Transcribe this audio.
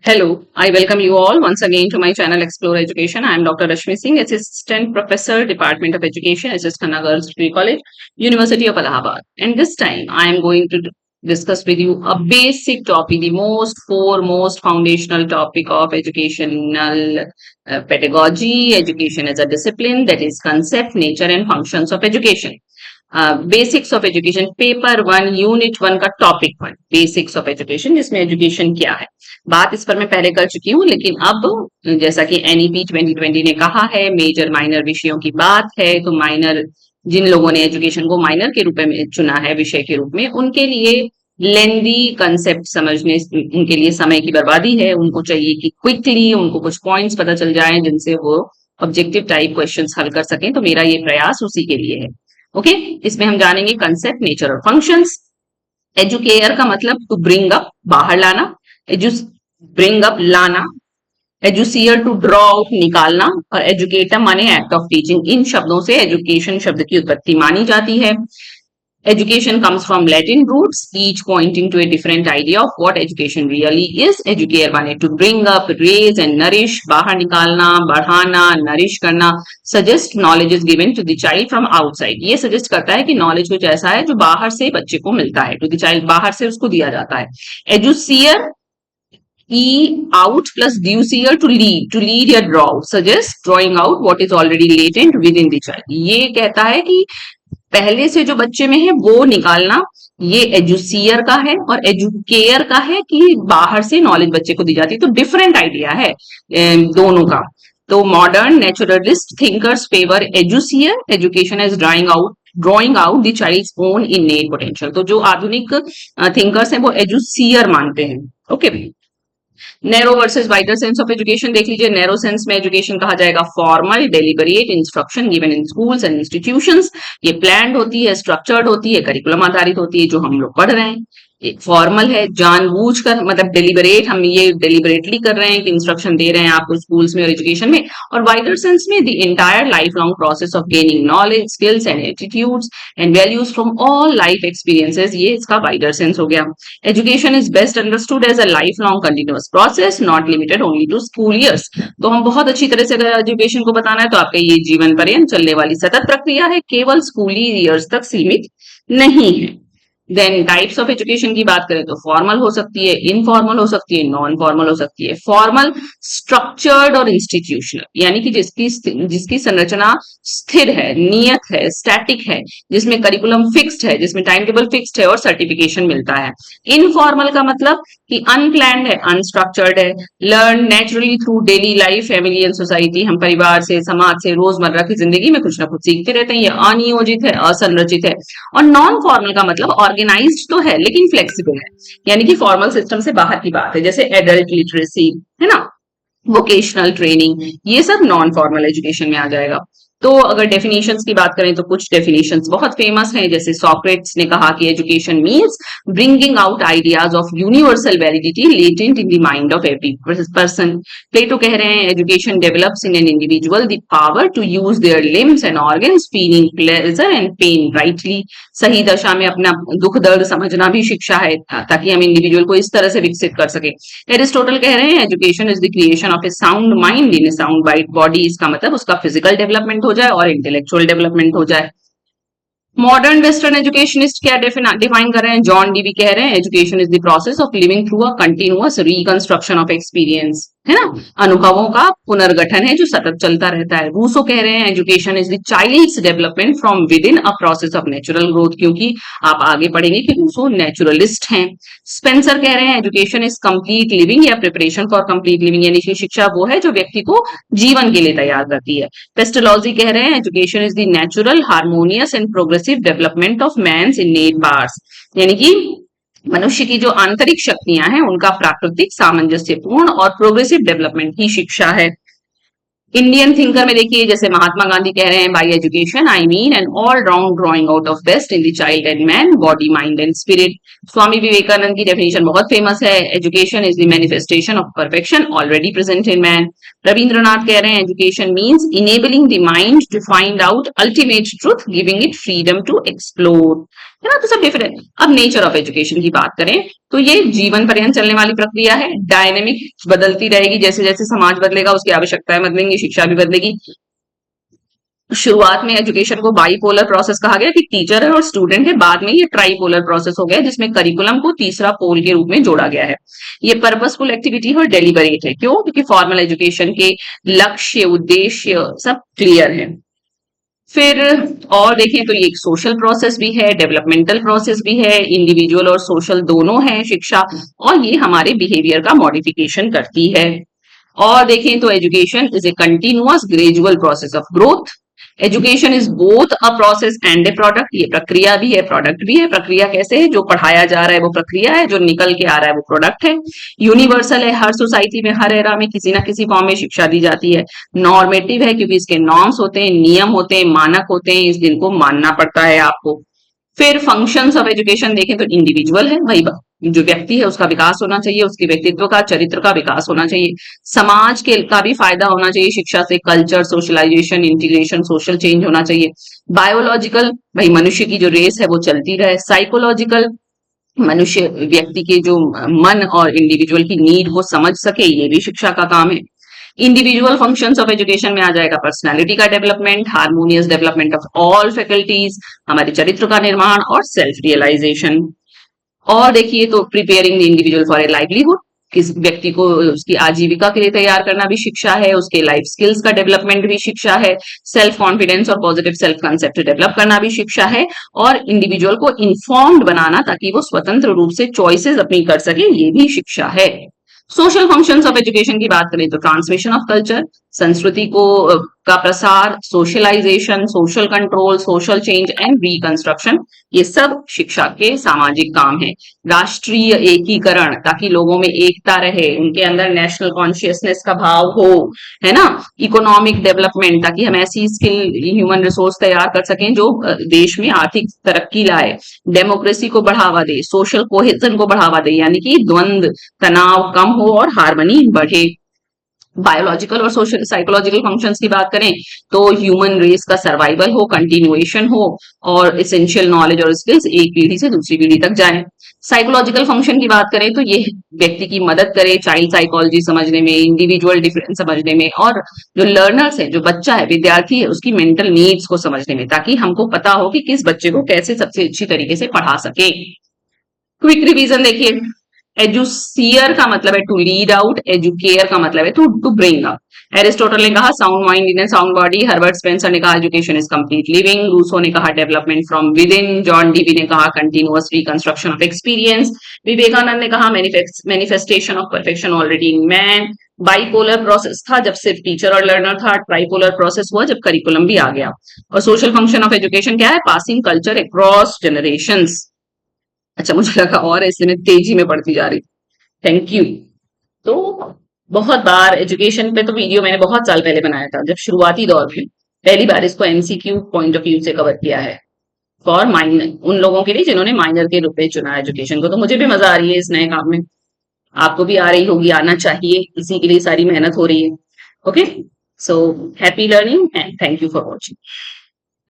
Hello, I welcome you all once again to my channel Explore Education. I am Dr. Rashmi Singh, Assistant Professor, Department of Education, SS Khanna Girls Degree College, University of Allahabad. And this time I am going to discuss with you a basic topic, the most foremost foundational topic of educational pedagogy, education as a discipline, that is concept, nature and functions of education. Basics of education paper 1 unit 1 का topic 1 basics of education, जिसमें education क्या है, बात इस पर मैं पहले कर चुकी हूँ। लेकिन अब जैसा कि एनईपी 2020 ने कहा है, मेजर माइनर विषयों की बात है, तो माइनर जिन लोगों ने एजुकेशन को माइनर के रूप में चुना है, विषय के रूप में, उनके लिए लेंदी कंसेप्ट समझने, उनके लिए समय की बर्बादी है। उनको चाहिए कि क्विकली उनको कुछ पॉइंट्स पता चल जाए जिनसे वो ऑब्जेक्टिव टाइप क्वेश्चंस हल कर सकें। तो मेरा ये प्रयास उसी के लिए है। ओके, इसमें हम जानेंगे कंसेप्ट, नेचर और फंक्शंस। एजुकेयर का मतलब टू ब्रिंग अप, बाहर लाना, ब्रिंग अप लाना, एजुसियर टू ड्रॉ आउट, निकालना, और एजुकेटर माने एक्ट ऑफ टीचिंग। इन शब्दों से एजुकेशन शब्द की उत्पत्ति मानी जाती है। Education comes from Latin roots, each pointing to a different idea of what education really is. Educare माने to bring up, raise and nourish, बाहर निकालना, बढ़ाना, nourish करना. Suggest knowledge is given to the child from outside. ये suggest करता है कि knowledge कुछ ऐसा है जो बाहर से बच्चे को मिलता है, to the child, बाहर से उसको दिया जाता है. Educier, E out plus ducier to lead या draw, suggest drawing out what is already latent within the child. ये कहता है कि पहले से जो बच्चे में है वो निकालना, ये एजुसियर का है, और एजुकेयर का है कि बाहर से नॉलेज बच्चे को दी जाती है। तो डिफरेंट आइडिया है दोनों का। तो modern naturalist thinkers favour educere, education as drawing out the child's own innate potential. तो जो आधुनिक थिंकर्स हैं वो एजुसियर मानते हैं। Okay, narrow versus wider sense of education देख लीजिए। नैरो सेंस में एजुकेशन कहा जाएगा formal deliberate instruction given in schools and institutions. ये प्लान्ड होती है, स्ट्रक्चर्ड होती है, करिकुलम आधारित होती है, जो हम लोग पढ़ रहे हैं। फॉर्मल है, जानबूझकर, मतलब डेलिबरेट, हम ये डेलिबरेटली कर रहे हैं कि इंस्ट्रक्शन दे रहे हैं आपको स्कूल्स में और एजुकेशन में। और वाइडर सेंस में the entire life long process of gaining knowledge, skills and attitudes and values from all life experiences, ये इसका वाइडर सेंस हो गया। Education is best understood as a life long continuous process, not limited only to school years. तो हम बहुत अच्छी तरह से अगर एजुकेशन को बताना है तो आपका ये जीवन पर्यंत चलने वाली सतत प्रक्रिया है, केवल स्कूली ईयर्स तक सीमित नहीं है। देन टाइप्स ऑफ एजुकेशन की बात करें तो फॉर्मल हो सकती है, इनफॉर्मल हो सकती है, नॉन फॉर्मल हो सकती है। फॉर्मल स्ट्रक्चर्ड और इंस्टीट्यूशनल, यानी कि जिसकी संरचना स्थिर है, नियत है, स्टैटिक है, जिसमें करिकुलम फिक्स्ड है, जिसमें टाइम टेबल फिक्स्ड है और सर्टिफिकेशन मिलता है। इनफॉर्मल का मतलब कि अनप्लैंड है, अनस्ट्रक्चर्ड है, learn naturally through daily life, family and society. हम परिवार से, समाज से, रोजमर्रा की जिंदगी में कुछ ना कुछ सीखते रहते हैं। ये अनियोजित है, असंरचित है। और नॉन फॉर्मल का मतलब ऑर्गेनाइज्ड तो है लेकिन फ्लेक्सिबल है, यानी कि फॉर्मल सिस्टम से बाहर की बात है, जैसे एडल्ट लिटरेसी है ना, वोकेशनल ट्रेनिंग, ये सब नॉन फॉर्मल एजुकेशन में आ जाएगा। तो अगर डेफिनेशंस की बात करें तो कुछ डेफिनेशंस बहुत फेमस हैं, जैसे सॉक्रेट्स ने कहा कि education means bringing out ideas of universal validity latent in the mind of every person. Plato कह रहे हैं education develops in an individual the power to use their limbs and organs, feeling pleasure and pain rightly. सही दशा में अपना दुख दर्द समझना भी शिक्षा है, ताकि हम इंडिविजुअल को इस तरह से विकसित कर सके। एरिस्टोटल कह रहे हैं education is the creation of A sound mind in a sound body. इसका मतलब उसका फिजिकल डेवलपमेंट हो जाए और इंटेलेक्चुअल डेवलपमेंट हो जाए। मॉडर्न वेस्टर्न एजुकेशनिस्ट क्या डिफाइन कर रहे हैं? जॉन डीवी कह रहे हैं education is the process of living through a continuous reconstruction of experience, है ना, अनुभवों का पुनर्गठन है जो सतत चलता रहता है। रूसो कह रहे हैं education is the child's development from within a process of natural growth, क्योंकि आप आगे पढ़ेंगे कि रूसो नेचुरलिस्ट हैं। स्पेंसर कह रहे हैं एजुकेशन इज कंप्लीट लिविंग या प्रिपरेशन फॉर कंप्लीट लिविंग, यानी कि शिक्षा वो है जो व्यक्ति को जीवन के लिए तैयार करती है। पेस्टोलॉजी कह रहे हैं education is the natural harmonious and progressive development of man's innate powers, यानी कि मनुष्य की जो आंतरिक शक्तियां हैं उनका प्राकृतिक सामंजस्यपूर्ण और प्रोग्रेसिव डेवलपमेंट ही शिक्षा है। इंडियन थिंकर में देखिए, जैसे महात्मा गांधी कह रहे हैं by education I mean an all round drawing out of best in the child and man, body mind and spirit. Swami Vivekananda की डेफिनेशन बहुत फेमस है, education is the manifestation of perfection already present in man. Rabindranath कह रहे हैं education means enabling the mind to find out ultimate truth, giving it freedom to explore. है ना, तो सब डिफरेंट। अब नेचर ऑफ एजुकेशन की बात करें तो ये जीवन पर्यंत चलने वाली प्रक्रिया है, डायनेमिक, बदलती रहेगी, जैसे जैसे समाज बदलेगा उसकी आवश्यकताएं बदलेंगी, शिक्षा भी बदलेगी। शुरुआत में एजुकेशन को बाईपोलर प्रोसेस कहा गया कि टीचर है और स्टूडेंट है, बाद में ये ट्राईपोलर प्रोसेस हो गया जिसमें करिकुलम को तीसरा पोल के रूप में जोड़ा गया है। ये पर्पसफुल एक्टिविटी और डेलिबरेट है, क्यों? क्योंकि फॉर्मल एजुकेशन के लक्ष्य, उद्देश्य सब क्लियर है। फिर और देखें तो ये एक सोशल प्रोसेस भी है, डेवलपमेंटल प्रोसेस भी है, इंडिविजुअल और सोशल दोनों है शिक्षा, और ये हमारे बिहेवियर का मॉडिफिकेशन करती है। और देखें तो education is a continuous gradual process of growth. Education is both a process and A product, ये प्रक्रिया भी है प्रोडक्ट भी है। प्रक्रिया कैसे है? जो पढ़ाया जा रहा है वो प्रक्रिया है, जो निकल के आ रहा है वो प्रोडक्ट है। यूनिवर्सल है, हर सोसाइटी में हर एरा में किसी ना किसी फॉर्म में शिक्षा दी जाती है। नॉर्मेटिव है क्योंकि इसके नॉर्म्स होते हैं, नियम होते हैं, मानक होते हैं, इस दिन को मानना पड़ता है आपको। फिर फंक्शंस ऑफ एजुकेशन देखें तो इंडिविजुअल है, वही जो व्यक्ति है उसका विकास होना चाहिए, उसके व्यक्तित्व का, चरित्र का विकास होना चाहिए। समाज के का भी फायदा होना चाहिए शिक्षा से, culture, socialization, integration, social change होना चाहिए। बायोलॉजिकल, भाई मनुष्य की जो रेस है वो चलती रहे। साइकोलॉजिकल, मनुष्य व्यक्ति के जो मन और इंडिविजुअल की नीड को समझ सके, ये भी शिक्षा का काम है। इंडिविजुअल फंक्शंस ऑफ एजुकेशन में आ जाएगा पर्सनालिटी का development, harmonious development of all faculties, हमारे चरित्र का निर्माण और सेल्फ रियलाइजेशन। और देखिए तो preparing the individual for a livelihood, किस व्यक्ति को उसकी आजीविका के लिए तैयार करना भी शिक्षा है, उसके लाइफ स्किल्स का डेवलपमेंट भी शिक्षा है। सेल्फ कॉन्फिडेंस और पॉजिटिव सेल्फ कंसेप्ट डेवलप करना भी शिक्षा है। और इंडिविजुअल को इन्फॉर्म्ड बनाना ताकि वो स्वतंत्र रूप से चॉइसेस अपनी कर सके, ये भी शिक्षा है। सोशल फंक्शंस ऑफ एजुकेशन की बात करें तो ट्रांसमिशन ऑफ कल्चर, संस्कृति को का प्रसार, socialization, social control, social change and reconstruction, ये सब शिक्षा के सामाजिक काम है। राष्ट्रीय एकीकरण, ताकि लोगों में एकता रहे, उनके अंदर नेशनल कॉन्शियसनेस का भाव हो, है ना। इकोनॉमिक डेवलपमेंट, ताकि हम ऐसी स्किल ह्यूमन रिसोर्स तैयार कर सकें जो देश में आर्थिक तरक्की लाए। डेमोक्रेसी को बढ़ावा दे, सोशल कोहेजन को बढ़ावा दे, यानी कि द्वंद्व, तनाव कम हो और हार्मनी बढ़े। बायोलॉजिकल और सोशल साइकोलॉजिकल फंक्शंस की बात करें तो ह्यूमन रेस का सर्वाइवल हो, कंटिन्यूएशन हो, और एसेंशियल नॉलेज और स्किल्स एक पीढ़ी से दूसरी पीढ़ी तक जाए। साइकोलॉजिकल फंक्शन की बात करें तो ये व्यक्ति की मदद करे चाइल्ड साइकोलॉजी समझने में, इंडिविजुअल डिफरेंस समझने में, और जो लर्नर्स है, जो बच्चा है, विद्यार्थी है, उसकी मेंटल नीड्स को समझने में, ताकि हमको पता हो कि किस बच्चे को कैसे सबसे अच्छी तरीके से पढ़ा सके। क्विक रिवीजन देखिए, एजुसियर का मतलब है टू लीड आउट, एजुकेयर का मतलब है टू ब्रिंग अप। एरिस्टोटल ने कहा sound mind in a sound body, Herbert Spencer ने कहा education is complete living, Rousseau ने कहा development from within, John Dewey ने कहा continuous reconstruction of experience, Vivekananda ने कहा manifestation of perfection already in man. Bipolar process था जब सिर्फ टीचर और लर्नर था, ट्राईपोलर प्रोसेस हुआ जब करिकुलम भी आ गया। और सोशल फंक्शन ऑफ एजुकेशन क्या है? Passing culture across generations. अच्छा, मुझे लगा और इसलिए मैं तेजी में पढ़ती जा रही। Thank you. तो बहुत बार एजुकेशन पे तो वीडियो मैंने बहुत साल पहले बनाया था, जब शुरुआती दौर में पहली बार इसको एमसीक्यू पॉइंट ऑफ व्यू से कवर किया है फॉर माइनर, उन लोगों के लिए जिन्होंने माइनर के रूप में चुना एजुकेशन को। तो मुझे भी मजा आ रही है इस नए काम में, आपको भी आ रही होगी, आना चाहिए, इसी के लिए सारी मेहनत हो रही है। Okay, so happy learning and thank you for watching.